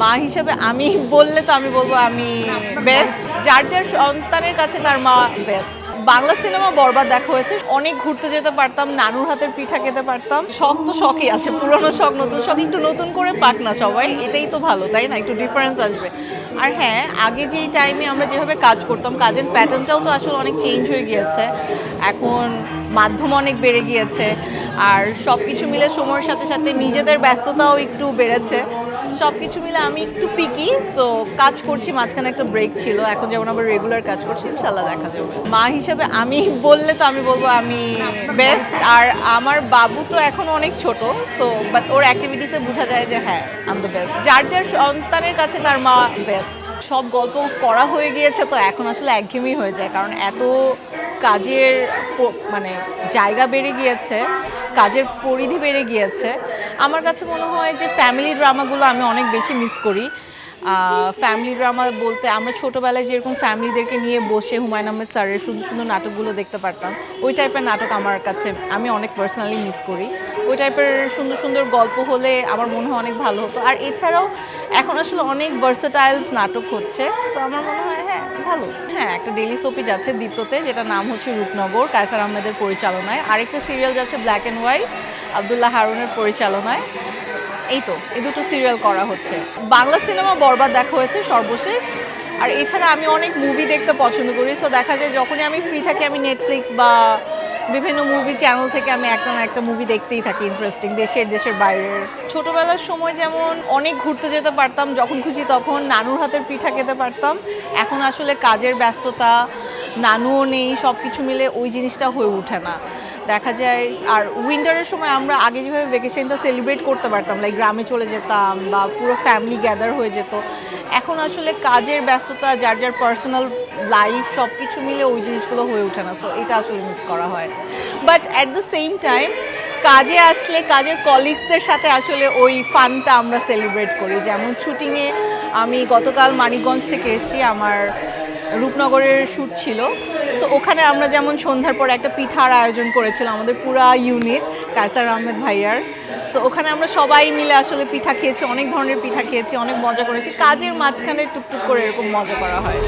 মা হিসেবে আমি বললে তো আমি বলবো আমি বেস্ট। যার যার সন্তানের কাছে তার মা বেস্ট। বাংলা সিনেমা বরবাদ দেখা হয়েছে, অনেক ঘুরতে যেতে পারতাম, নানুর হাতের পিঠা খেতে পারতাম। শখ তো শখই আছে, পুরনো শখ নতুন শখ, একটু নতুন করে পাক না সবাই, এটাই তো ভালো তাই না, একটু ডিফারেন্স আসবে। আর হ্যাঁ, আগে যেই টাইমে আমরা যেভাবে কাজ করতাম, কাজের প্যাটার্নটাও তো আসলে অনেক চেঞ্জ হয়ে গিয়েছে। এখন মাধ্যম অনেক বেড়ে গিয়েছে, আর সব কিছু মিলে সময়ের সাথে সাথে নিজেদের ব্যস্ততাও একটু বেড়েছে। সব কিছু মিলে আমি একটু পিকি, সো কাজ করছি, মাঝখানে একটা ব্রেক ছিল, এখন যেমন আবার রেগুলার কাজ করছি, ইনশাল্লাহ দেখা যাবে। মা হিসেবে আমি বললে তো আমি বলবো আমি বেস্ট। আর আমার বাবু তো এখন অনেক ছোট, সো বাট ওর অ্যাক্টিভিটিসে বোঝা যায় যে হ্যাঁ আই এম দ্য বেস্ট। যার যার সন্তানের কাছে তার মা বেস্ট। সব গল্প করা হয়ে গিয়েছে তো এখন আসলে একঘেয়েমি হয়ে যায়, কারণ এত কাজের মানে জায়গা বেড়ে গিয়েছে, কাজের পরিধি বেড়ে গিয়েছে। আমার কাছে মনে হয় যে ফ্যামিলি ড্রামাগুলো আমি অনেক বেশি মিস করি। ফ্যামিলি ড্রামা বলতে আমরা ছোটোবেলায় যেরকম ফ্যামিলিদেরকে নিয়ে বসে হুমায়ুন আহমেদ স্যারের সুন্দর সুন্দর নাটকগুলো দেখতে পারতাম, ওই টাইপের নাটক আমার কাছে আমি অনেক পার্সোনালি মিস করি। ওই টাইপের সুন্দর সুন্দর গল্প হলে আমার মনে হয় অনেক ভালো হতো। আর এছাড়াও এখন আসলে অনেক ভার্সেটাইলস নাটক হচ্ছে, তো আমার মনে হয় হ্যাঁ ভালো। হ্যাঁ, একটা ডেইলি সোপি যাচ্ছে দীপ্ততে, যেটা নাম হচ্ছে রূপনগর, কায়সার আহমেদের পরিচালনায়। আরেকটা সিরিয়াল যাচ্ছে ব্ল্যাক অ্যান্ড হোয়াইট, আব্দুল্লাহ হারুনের পরিচালনায়। এই তো এই দুটো সিরিয়াল করা হচ্ছে। বাংলা সিনেমা বরবাদ দেখা হয়েছে সর্বশেষ। আর এছাড়া আমি অনেক মুভি দেখতে পছন্দ করি, সো দেখা যায় যখনই আমি ফ্রি থাকি আমি নেটফ্লিক্স বা বিভিন্ন মুভি চ্যানেল থেকে আমি একটা না একটা মুভি দেখতেই থাকি, ইন্টারেস্টিং, দেশের বাইরের। ছোটোবেলার সময় যেমন অনেক ঘুরতে যেতে পারতাম, যখন খুশি তখন নানুর হাতের পিঠা খেতে পারতাম। এখন আসলে কাজের ব্যস্ততা, নানুও নেই, সব কিছু মিলে ওই জিনিসটা হয়ে ওঠে না, দেখা যায়। আর উইন্টারের সময় আমরা আগে যেভাবে ভ্যাকেশনটা সেলিব্রেট করতে পারতাম, লাইক গ্রামে চলে যেতাম বা পুরো ফ্যামিলি গ্যাদার হয়ে যেত, এখন আসলে কাজের ব্যস্ততা, যার যার পার্সোনাল লাইফ, সব কিছু মিলে ওই জিনিসগুলো হয়ে ওঠে না, সো এটা আসলে মিস করা হয়। But at the same time কাজে আসলে কাজের কলিগসদের সাথে আসলে ওই ফানটা আমরা সেলিব্রেট করি। যেমন শুটিংয়ে আমি গতকাল মানিকগঞ্জ থেকে এসেছি, আমার রূপনগরের শ্যুট ছিল, সো ওখানে আমরা যেমন সন্ধ্যার পর একটা পিঠার আয়োজন করেছিলাম আমাদের পুরা ইউনিট, কায়সার আহমেদ ভাইয়ার। সো ওখানে আমরা সবাই মিলে আসলে পিঠা খেয়েছি, অনেক ধরনের পিঠা খেয়েছি, অনেক মজা করেছি। কাজের মাঝখানে টুকটুক করে এরকম মজা করা হয়।